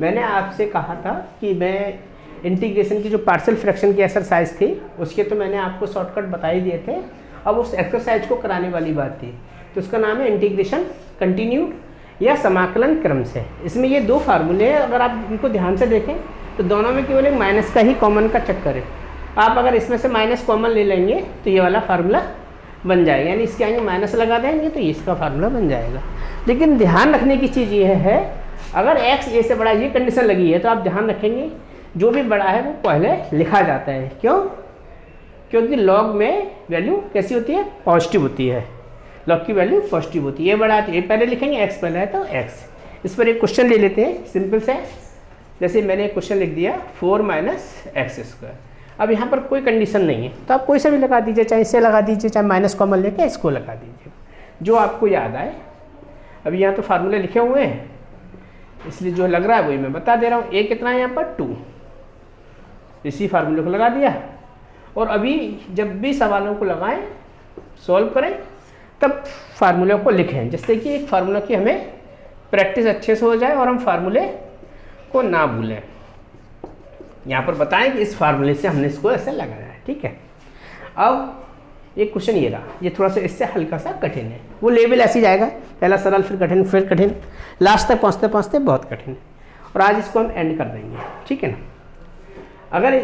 मैंने आपसे कहा था कि मैं इंटीग्रेशन की जो पार्शियल फ्रैक्शन की एक्सरसाइज थी उसके तो मैंने आपको शॉर्टकट बता ही दिए थे। अब उस एक्सरसाइज को कराने वाली बात थी, तो उसका नाम है इंटीग्रेशन कंटिन्यूड या समाकलन क्रम से। इसमें ये दो फार्मूले हैं, अगर आप इनको ध्यान से देखें तो दोनों में केवल एक माइनस का ही कॉमन का चक्कर है। आप अगर इसमें से माइनस कॉमन ले लेंगे तो ये वाला फार्मूला बन जाएगा, यानी इसके आगे माइनस लगा देंगे तो इसका फार्मूला बन जाएगा। लेकिन ध्यान रखने की चीज़ ये है, अगर x a से बड़ा ये कंडीशन लगी है तो आप ध्यान रखेंगे जो भी बड़ा है वो पहले लिखा जाता है। क्यों? क्योंकि लॉग में वैल्यू कैसी होती है? पॉजिटिव होती है। लॉग की वैल्यू पॉजिटिव होती है। ये बड़ा है, ये पहले लिखेंगे, x पहले है तो x। इस पर एक क्वेश्चन ले लेते हैं सिंपल से। जैसे मैंने एक क्वेश्चन लिख दिया 4 - x²। अब यहाँ पर कोई कंडीशन नहीं है तो आप कोई सा भी लगा दीजिए, चाहे इससे लगा दीजिए, चाहे माइनस कॉमन लेके इसको लगा दीजिए, जो आपको याद आए। अभी यहाँ तो फार्मूले लिखे हुए हैं इसलिए जो लग रहा है वही मैं बता दे रहा हूँ। a कितना है यहाँ पर? 2। इसी फार्मूले को लगा दिया। और अभी जब भी सवालों को लगाएं, सॉल्व करें, तब फार्मूले को लिखें, जिससे कि एक फार्मूला की हमें प्रैक्टिस अच्छे से हो जाए और हम फार्मूले को ना भूलें। यहाँ पर बताएं कि इस फार्मूले से हमने इसको ऐसे लगाया है, ठीक है। अब एक क्वेश्चन ये रहा, ये थोड़ा सा इससे हल्का सा कठिन है। वो लेवल ऐसे जाएगा, पहला सरल फिर कठिन, लास्ट तक पहुँचते पहुँचते बहुत कठिन। और आज इसको हम एंड कर देंगे, ठीक है ना। अगर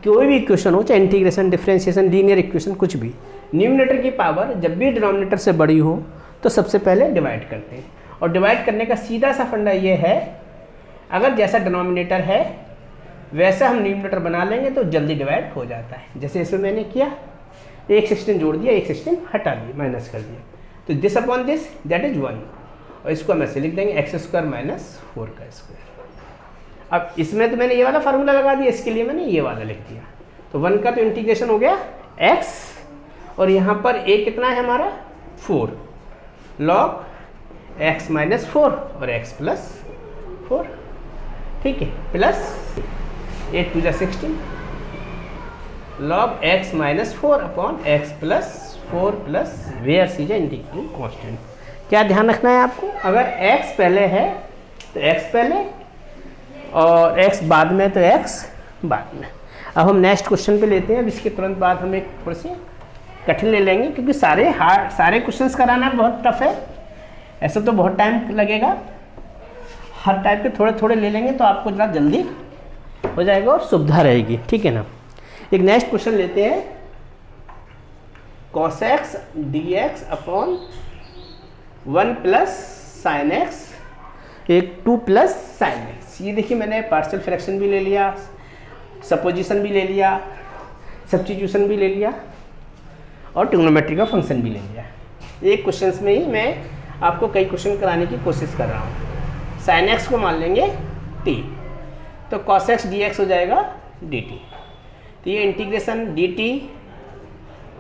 कोई भी इक्वेशन हो, चाहे इंटीग्रेशन, डिफरेंशिएशन, लीनियर इक्वेशन, कुछ भी, न्यूमरेटर की पावर जब भी डिनोमिनेटर से बड़ी हो तो सबसे पहले डिवाइड करते हैं। और डिवाइड करने का सीधा सा फंडा ये है, अगर जैसा डिनोमिनेटर है वैसा हम न्यूमरेटर बना लेंगे तो जल्दी डिवाइड हो जाता है। जैसे इसमें मैंने किया, एक 16 जोड़ दिया, एक 16 हटा दिया, माइनस कर दिया, तो this upon this that is 1। और इसको हम ऐसे लिख देंगे x² - 4 अब इसमें तो मैंने ये वाला फार्मूला लगा दिया, इसके लिए मैंने ये वाला लिख दिया। तो 1 का तो इंटीग्रेशन हो गया x, और यहाँ पर a कितना है हमारा? 4 log x - 4 और x + 4, ठीक है, plus 8 × 16 log x - 4 upon x + 4 plus where C जा इंटीग्रल कांस्टेंट। क्या ध्यान रखना है आपको? अगर x पहले है तो x पहले और x बाद में तो x बाद में। अब हम नेक्स्ट क्वेश्चन पे लेते हैं। अब इसके तुरंत बाद हम एक थोड़े से कठिन ले लेंगे, क्योंकि सारे क्वेश्चंस कराना बहुत टफ है, ऐसा तो बहुत टाइम लगेगा। हर टाइप के थोड़े थोड़े ले लेंगे तो आपको जरा जल्दी हो जाएगा और सुविधा रहेगी, ठीक है ना। एक नेक्स्ट क्वेश्चन लेते हैं, cos x dx upon 1 + sin x, एक 2 + sin x। ये देखिए मैंने पार्शियल फ्रैक्शन भी ले लिया, सपोजिशन भी ले लिया, सब्स्टिट्यूशन भी ले लिया और ट्रिग्नोमेट्री का फंक्शन भी ले लिया। एक क्वेश्चन में ही मैं आपको कई क्वेश्चन कराने की कोशिश कर रहा हूँ। sin x को मान लेंगे t, तो cos x dx हो जाएगा dt। तो ये इंटीग्रेशन dt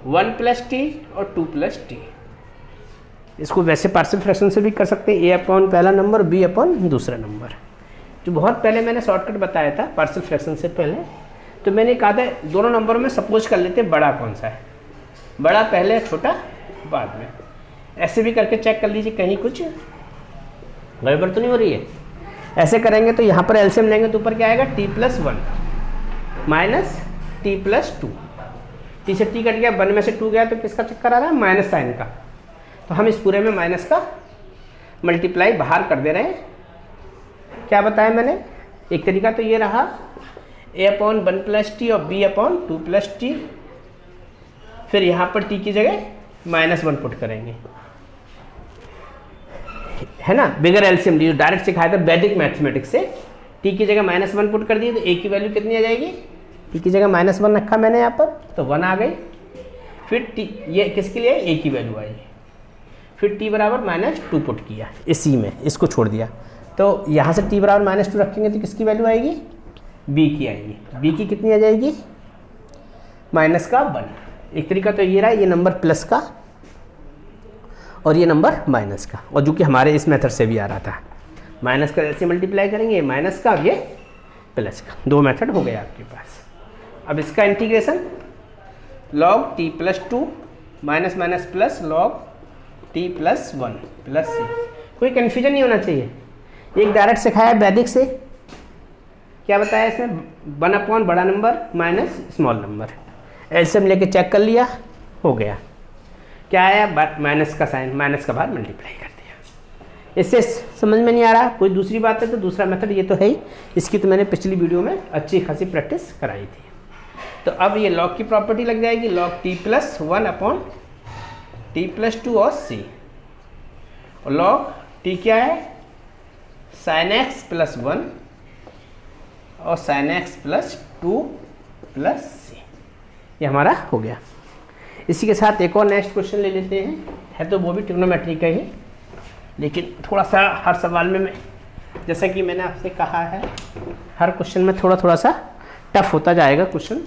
1 + t और 2 + t। इसको वैसे पार्शियल फ्रैक्शन से भी कर सकते हैं, a अपॉन पहला नंबर, b अपॉन दूसरा नंबर, जो बहुत पहले मैंने शॉर्टकट बताया था पार्शियल फ्रैक्शन से पहले। तो मैंने कहा था दोनों नंबरों में सपोज कर लेते हैं बड़ा कौन सा है, बड़ा पहले, छोटा बाद में। ऐसे भी करके चेक कर लीजिए कहीं कुछ गड़बड़ तो नहीं हो रही है। ऐसे करेंगे तो यहाँ पर एलसीएम लेंगे तो ऊपर क्या आएगा? t + 1 minus t + 2। t से t कट गया, 1 में से 2 गया तो किसका चक्कर आ रहा है? माइनस साइन का। तो हम इस पूरे में माइनस का मल्टीप्लाई बाहर कर दे रहे हैं। क्या बताया मैंने? एक तरीका तो ये रहा, a अपॉन 1 + t और b अपॉन 2 + t। फिर यहाँ पर t की जगह -1 पुट करेंगे, है ना। बिगर एलसीएम जो डायरेक्ट सिखाया था वैदिक मैथमेटिक्स से, t की जगह -1 पुट कर दिए तो a की वैल्यू कितनी आ जाएगी? t की जगह -1 रखा मैंने यहाँ पर तो 1 आ गई। फिर t, ये किसके लिए? a की वैल्यू आई। फिर t = -2 पुट किया इसी में, इसको छोड़ दिया। तो यहाँ से t = -2 रखेंगे तो किसकी वैल्यू आएगी? b की आएगी। b की कितनी आ जाएगी? -1। एक तरीका तो ये रहा, ये नंबर प्लस का और ये नंबर माइनस का, और जो कि हमारे इस मेथड से भी आ रहा था। माइनस का ऐसे मल्टीप्लाई करेंगे, माइनस का और ये प्लस का, 2 मेथड हो गए आपके पास। अब इसका integration log t + 2 minus minus plus log t + 1 + c। कोई कन्फ्यूजन नहीं होना चाहिए। एक डायरेक्ट सिखाया वैदिक से, क्या बताया इसमें, 1 अपॉन बड़ा number minus small number. LCM लेके चेक कर लिया, हो गया। क्या आया, माइनस का साइन, माइनस का बाद मल्टीप्लाई कर दिया। इससे समझ में नहीं आ रहा कोई दूसरी बात है तो दूसरा मेथड ये तो है ही, इसकी तो मैंने पिछली वीडियो में अच्छी खासी प्रैक्टिस कराई थी। तो अब ये लॉग की प्रॉपर्टी लग जाएगी, log T plus 1 upon T plus 2 और सी, और लॉग टी क्या है, साइन एक्स प्लस 1 और साइन एक्स प्लस 2 प्लस सी, ये हमारा हो गया। इसी के साथ एक और नेक्स्ट क्वेश्चन ले लेते हैं, है तो वो भी ट्रिग्नोमेट्री का ही, लेकिन थोड़ा सा हर सवाल में मैं, जैसा कि मैंने आपसे कहा है, हर क्वेश्चन में थोड़ा थोड़ा सा टफ होता जाएगा क्वेश्चन,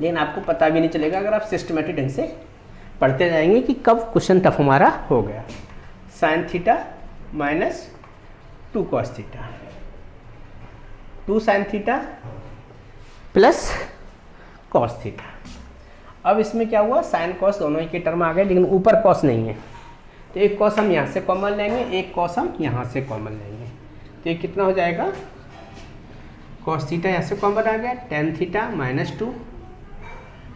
लेकिन आपको पता भी नहीं चलेगा अगर आप सिस्टमेटिक ढंग से पढ़ते जाएंगे कि कब क्वेश्चन टफ हमारा हो गया। Sine theta minus 2 cos theta, 2 sine theta plus cos theta. अब इसमें क्या हुआ, साइन कॉस दोनों ही के टर्म आ गए, लेकिन ऊपर कॉस नहीं है, तो एक कॉस हम यहाँ से कॉमन लेंगे, एक कॉस हम यहाँ से कॉमन लेंगे, तो ये कितना हो जाएगा, कॉस थीटा यहाँ से कॉमन आ गया, टेन थीटा माइनस 2,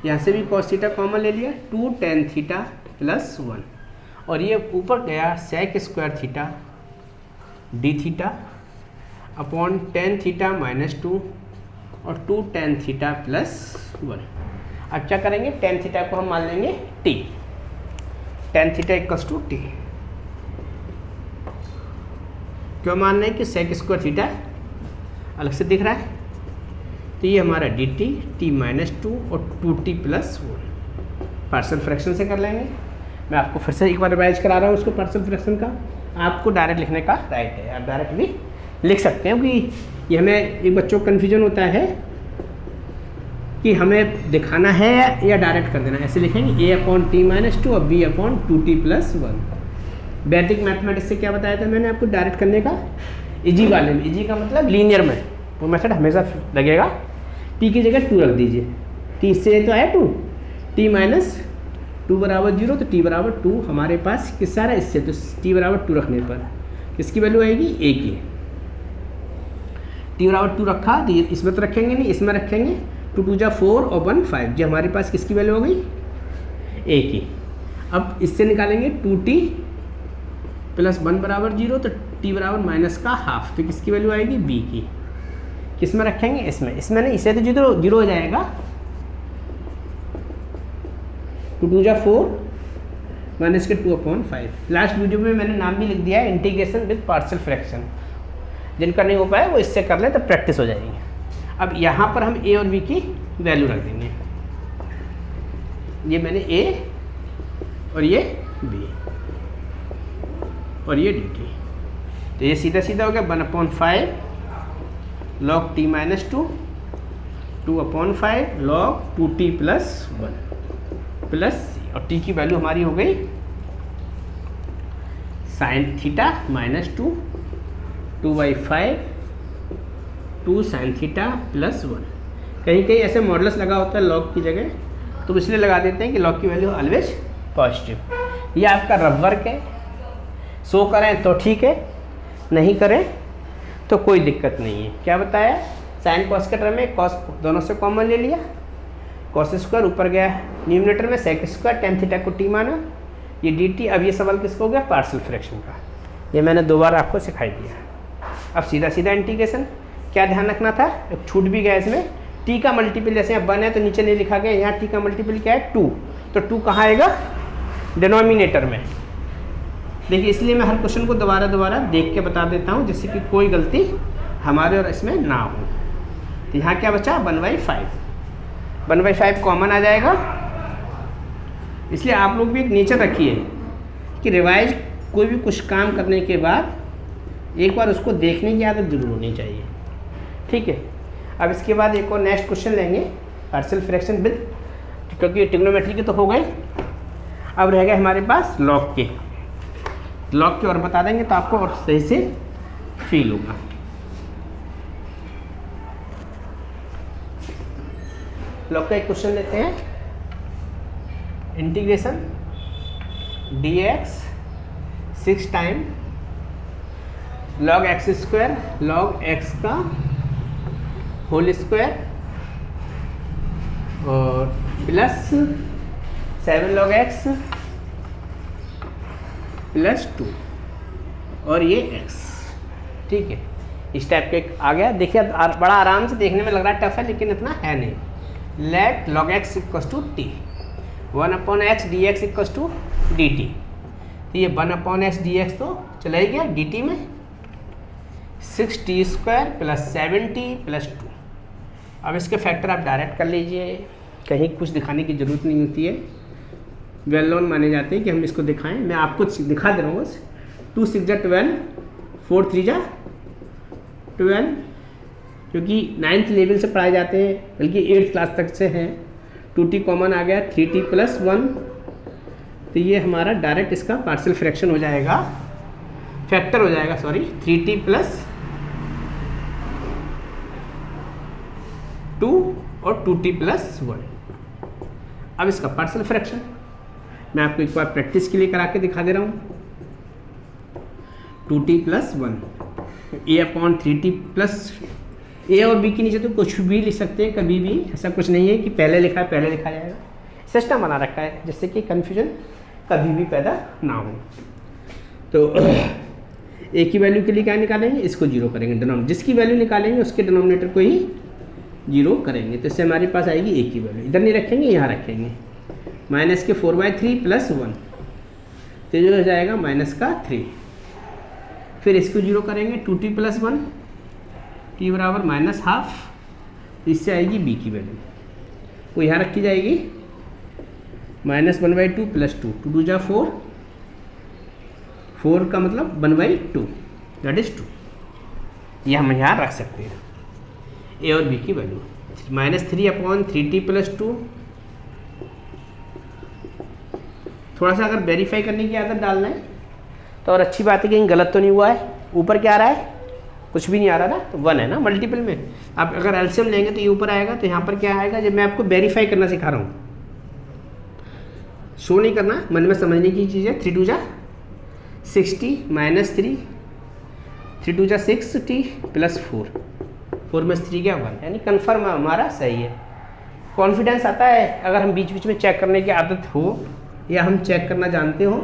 यहाँ से भी कॉस थीटा कॉमन ले लिया, 2 टेन थीटा प्लस 1, और ये ऊपर गया sec square theta d theta upon tan theta minus 2 और 2 टेन थीटा प्लस 1। अब क्या करेंगे, टेन थीटा को हम मान लेंगे t, tan theta equals to t. क्यों मान रहे हैं कि सेक स्क्वायर थीटा अलग से दिख रहा है, तो ये हमारा डी टी, टी माइनस 2 और 2t प्लस 1 पार्शियल फ्रैक्शन से कर लेंगे। मैं आपको फिर से एक बार रिवाइज करा रहा हूँ उसको, पार्शियल फ्रैक्शन का आपको डायरेक्ट लिखने का राइट है, आप डायरेक्ट भी लिख सकते हैं, कि ये हमें एक बच्चों को कन्फ्यूजन होता है कि हमें दिखाना है या डायरेक्ट कर देना। ऐसे लिखेंगे a अपॉन टी माइनस 2 और b अपॉन 2t प्लस 1। वैदिक मैथमेटिक्स से क्या बताया था मैंने आपको, डायरेक्ट करने का इजी वाले में, इजी का मतलब लीनियर में वो मेथड हमेशा लगेगा। t की जगह 2 रख दीजिए, t से तो आया 2, t माइनस 2 बराबर 0, तो t बराबर 2 हमारे पास किस आ रहा है इससे, तो t बराबर 2 रखने पर किसकी वैल्यू आएगी, a की। t बराबर 2 रखा, तो इसमें तो रखेंगे नहीं, इसमें रखेंगे, 2 2 जा 4 और 1 5, जो हमारे पास किसकी वैल्यू हो गई, a की। अब इससे निकालेंगे 2t प्लस 1 बराबर 0, तो t बराबर माइनस का हाफ, तो किसकी वैल्यू आएगी, b की। किस में रखेंगे, इसमें, इसमें नहीं, इससे तो 0 हो जाएगा, 2 2 जा 4 माइनस के 2 अपॉन 5। लास्ट वीडियो में मैंने नाम भी लिख दिया है, इंटीग्रेशन विद पार्शियल फ्रैक्शन, जिनका नहीं हो पाया वो इससे कर ले तो प्रैक्टिस हो जाएगी। अब यहाँ पर हम a और b की वैल्यू रख देंगे, ये मैंने a और ये b और ये dt, तो ये सीधा सीधा हो गया 1/5 log t minus 2, 2/5 log 2t plus 1 plus c, और t की वैल्यू हमारी हो गई sine theta minus 2, 2/5 2 sine theta plus 1। कहीं कहीं ऐसे मॉडल्स लगा होता है लॉग की जगह, तो इसलिए लगा देते हैं कि लॉग की वैल्यू ऑलवेज पॉजिटिव। ये आपका रफ वर्क है, शो करें तो ठीक है, नहीं करें तो कोई दिक्कत नहीं है। क्या बताया, साइन कॉस के टर्म में कॉस दोनों से कॉमन ले लिया, कॉस स्क्वायर ऊपर गया न्यूमिनेटर में, सेक स्क्वायर टेन थीटा को टी माना, ये डी टी। अब ये सवाल किसको हो गया, पार्शियल फ्रैक्शन का, ये मैंने 2 बार आपको सिखाई दिया। अब सीधा सीधा इंटीग्रेशन, क्या ध्यान रखना था, एक छूट भी गया इसमें, टी का मल्टीपल जैसे यहाँ 1 है तो नीचे नहीं लिखा गया, यहाँ टी का मल्टीपल क्या है 2, तो 2 कहाँ आएगा, डिनोमिनेटर में। देखिए इसलिए मैं हर क्वेश्चन को दोबारा देख के बता देता हूँ, जिससे कि कोई गलती हमारे और इसमें ना हो। तो यहाँ क्या बचा, 1/5, 1/5 कॉमन आ जाएगा। इसलिए आप लोग भी एक नेचर रखिए कि रिवाइज कोई भी कुछ काम करने के बाद एक बार उसको देखने की आदत जरूर होनी चाहिए, ठीक है। अब इसके बाद एक और नेक्स्ट क्वेश्चन लेंगे, पार्शियल फ्रैक्शन विद, क्योंकि ट्रिग्नोमेट्री के तो हो गए, अब रह गए हमारे पास लॉग के। लॉग के और बता देंगे तो आपको और सही से फील होगा। लॉग का एक क्वेश्चन लेते हैं, integration dx 6 time log x square log x का होल स्क्वायर और प्लस 7 log x प्लस 2 और ये x, ठीक है। इस टाइप के आ गया। देखिए बड़ा आराम से देखने में लग रहा है टफ है, लेकिन इतना है नहीं। Let log x equals to टी, 1/x dx equals to d t. तो ये 1/x dx तो चला ही गया dt में, 6t square plus 7t plus 2। अब इसके फैक्टर आप डायरेक्ट कर लीजिए, कहीं कुछ दिखाने की ज़रूरत नहीं होती है, वेल नोन माने जाते हैं कि हम इसको दिखाएं। मैं आपको दिखा दे रहा हूँ बस। 2 6 जा 12, 4 3 जा 12, क्योंकि 9th लेवल से पढ़ाए जाते हैं, बल्कि 8th क्लास तक से हैं। 2t कॉमन आ गया, 3t प्लस 1, तो ये हमारा डायरेक्ट इसका पार्शियल फ्रैक्शन हो जाएगा, फैक्टर हो जाएगा, सॉरी, 3t प्लस 2 और 2t प्लस 1। अब इसका पार्शियल फ्रैक्शन मैं आपको एक बार प्रैक्टिस के लिए करा के दिखा दे रहा हूँ। 2t plus 1 a/3t plus a और b के नीचे तो कुछ भी लिख सकते हैं, कभी भी ऐसा कुछ नहीं है कि पहले लिखा है पहले लिखा जाएगा। सिस्टम बना रखा है जिससे कि कन्फ्यूजन कभी भी पैदा ना हो। तो a की वैल्यू के लिए क्या निकालेंगे, इसको जीरो करेंगे, डिनोमिनेटर जिसकी वैल्यू निकालेंगे उसके डिनोमिनेटर को ही जीरो करेंगे। तो इससे हमारे पास आएगी a की वैल्यू, इधर नहीं रखेंगे यहाँ रखेंगे, माइनस के 4/3 प्लस 1, तो जो हो जाएगा माइनस का 3। फिर इसको जीरो करेंगे, 2t प्लस 1, t बराबर माइनस हाफ, इससे आएगी b की वैल्यू, वो यहाँ रखी जाएगी, माइनस 1/2 प्लस 2, 2 2 जा 4, 4 का मतलब 1/2 दैट इज 2। ये हम यहाँ रख सकते हैं a और b की वैल्यू। माइनस 3/3t प्लस 2, थोड़ा सा अगर वेरीफाई करने की आदत डालना है तो और अच्छी बात है, कहीं गलत तो नहीं हुआ है। ऊपर क्या आ रहा है, कुछ भी नहीं आ रहा था, तो 1 है ना मल्टीपल में। आप अगर एलसीएम लेंगे तो ये ऊपर आएगा, तो यहाँ पर क्या आएगा, जब मैं आपको वेरीफाई करना सिखा रहा हूँ, शो नहीं करना, मन में समझने की चीज़ है। 3 2 जा 60 माइनस 3, 3 2 जा 6t प्लस 4 में 3 क्या 1, यानी कन्फर्म हमारा सही है। कॉन्फिडेंस आता है अगर हम बीच बीच में चेक करने की आदत हो, या हम चेक करना जानते हो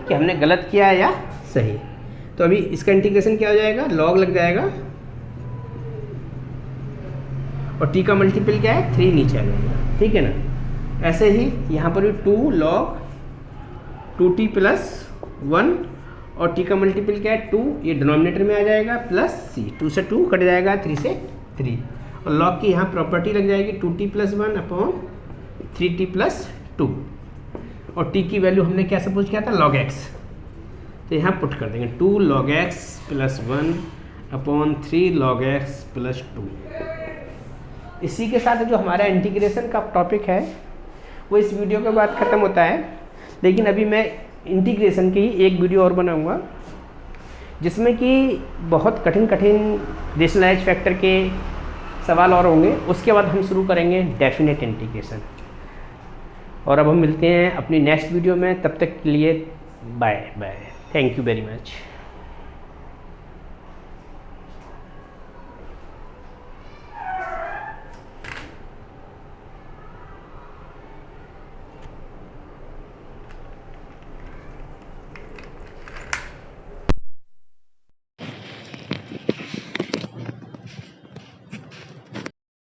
कि हमने गलत किया है या सही। तो अभी इसका इंटीग्रेशन क्या हो जाएगा, लॉग लग जाएगा, और t का मल्टीपल क्या है, 3 नीचे आ जाएगा, ठीक है ना। ऐसे ही यहाँ पर भी 2 log 2t प्लस 1, और t का मल्टीपल क्या है 2, ये डिनोमिनेटर में आ जाएगा, प्लस c, 2 से 2 कट जाएगा, 3 से 3, और लॉग की यहाँ प्रॉपर्टी लग जाएगी 2t plus 1 upon 3t plus 2, और t की वैल्यू हमने क्या सपोज किया था, log x, तो यहाँ पुट कर देंगे 2 log x plus 1 upon 3 log x plus 2। इसी के साथ जो हमारा इंटीग्रेशन का टॉपिक है वो इस वीडियो के बाद ख़त्म होता है, लेकिन अभी मैं इंटीग्रेशन की एक वीडियो और बनाऊंगा जिसमें कि बहुत कठिन रेशनलाइज फैक्टर के सवाल और होंगे। उसके बाद हम शुरू करेंगे डेफिनेट इंटीग्रेशन। और अब हम मिलते हैं अपनी नेक्स्ट वीडियो में, तब तक के लिए bye bye, thank you very much.